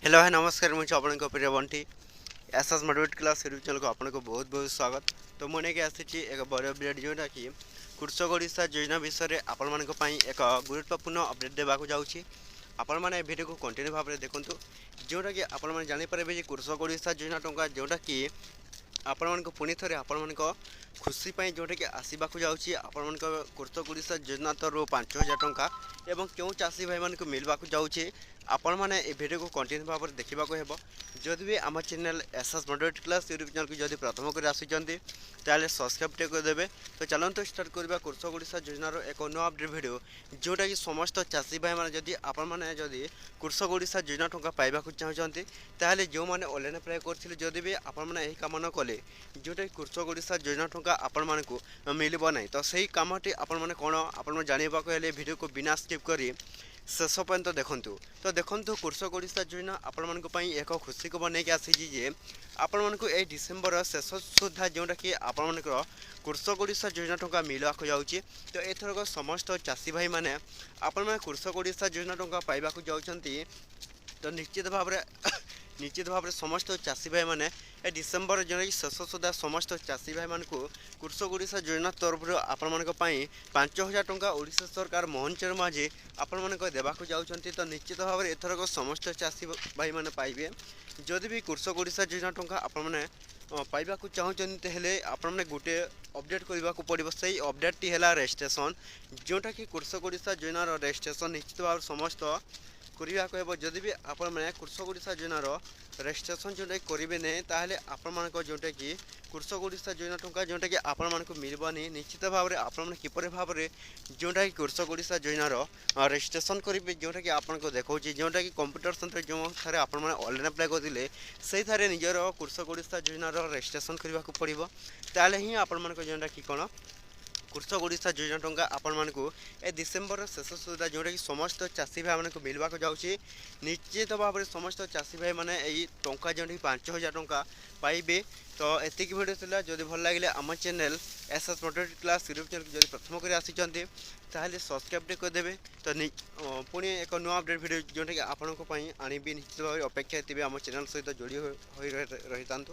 Hello है नमस्कार मुझे आपको प्रिय Bunty SS motivate class YouTube channel को आपको बहुत बहुत स्वागत। तो मुझे आसी एक बड़ अपडेट जोटा कि कृषक ओडिशा योजना विषय में आपण एक गुरुत्वपूर्ण अपडेट देवाक जाऊँगी। आपण मैंने भिडियो को कंटिन्यू भाव में देखूँ जोटा कि आपण जानीपारे कृषक ओडिशा योजना टंका जोटा कि आपण मानक पुणी थे आपण खुशी जोटा कि आसवाक जाऊँगी। आपण कृषक ओडिशा योजना तरु 5,000 टंका एवं क्यों चाषी भाई मानक मिलवाक जाऊँगी आपण मैंने भिडियो को कंटिन्यू भाव में देखा हेब। जदि भी आम channel SS motivate class YouTube channel को जब प्रथम कर आसुँच ताले सब्सक्राइब टे करदे। तो चलते स्टार्ट करवा कृषक ओडिशा योजनार एक नुआ अपडेट भिडियो जोटा कि समस्त चाषी भाई मैंने जदि आपण मैंने जदि कृषक ओडिशा योजना टंका पाइबा चाहते ताहले जो मैंने ऑनलाइन अप्लाई करथिले जदि भी आपण मैंने यही काम न कले जोटा कि कृषक ओडिशा योजना टंका आपण मानकु मिलबो नहीं। तो सही कामटी आपण मैंने कौन आपण जानिबा को हेले वीडियो को बिना स्किप करी शेष पर्यंत देखूँ। तो देखूँ कृषक ओडिशा योजना आपण मानी एक खुशी खबर नहीं आसी जे आपण मानक ए डिसेम्बर शेष सुधा जोटा कि आपण मानकर कृषक ओडिशा योजना टंका मिलवाक जाऊँगी। तो एथरक समस्त चाषी भाई मैंने आपण मैंने कृषक ओडिशा योजना टंका पाइबाक जाउछंती। तो निश्चित भाव में समस्त चाषी भाई मैंने ए डिसेम्बर जो शेष सुधा समस्त चाषी भाई मानक कृषक ओडिशा योजना तरफ आपण मानक 5,000 टंका ओडिशा सरकार मोहनचर माझे आपण मानक देवाक जाउछंती। तो निश्चित भाव में एथरक समस्त चाषी भाई मैंने पाइबे जदि भी कृषक ओडिशा योजना टंका आपण मैंने पाइबाक चाहते हेले आपण मैंने गोटे अपडेट करने को पड़ो। से अपडेट है रजिस्ट्रेशन जोटा कि कृषक ओडिशा योजनार रजिस्ट्रेशन निश्चित भाव समस्त करने को जदि भी आपण मैंने कृषक ओडिशा योजनार रजिस्ट्रेशन जोटा करेंगे नहीं ताहले आपण मानक जोटा कि कृषक ओडिशा योजना टंका जोटा कि आपण मानक मिलबनी। निश्चित भाव में आपण मैंने किपर भाव में जोटा कि कृषक ओडिशा योजनार रजिस्ट्रेशन करेंगे जोटा कि आपको देखा जोटा कि कंप्यूटर सेंटर जो थे आपण मैंने ऑनलाइन अप्लाई करते से थारे निजर कृषक ओडिशा योजनार रजिस्ट्रेशन करने को पड़ो। ताले ही आपण मानक जोटा कि कौन कृषक ओडिशा योजना टंका आपण मानक ए डिसेम्बर शेष सुधा जोटा कि समस्त चाषी भाई मानक मिलवाक जाऊँगी। निश्चित भाव में समस्त चाषी भाई मैंने यही टंका जो 5,000 टंका पाइबे। तो एतिक भिडियो था जदि भल लगे आम channel SS motivate class YouTube channel जब प्रथम कर आसिंट ताहले सब्सक्राइब करदेवे। तो पुणी एक नुआ अपडेट भिडियो जोटा कि आपण आनी निश्चित भाव अपेक्षा थी आम चैनल सहित जोड़ी रही था।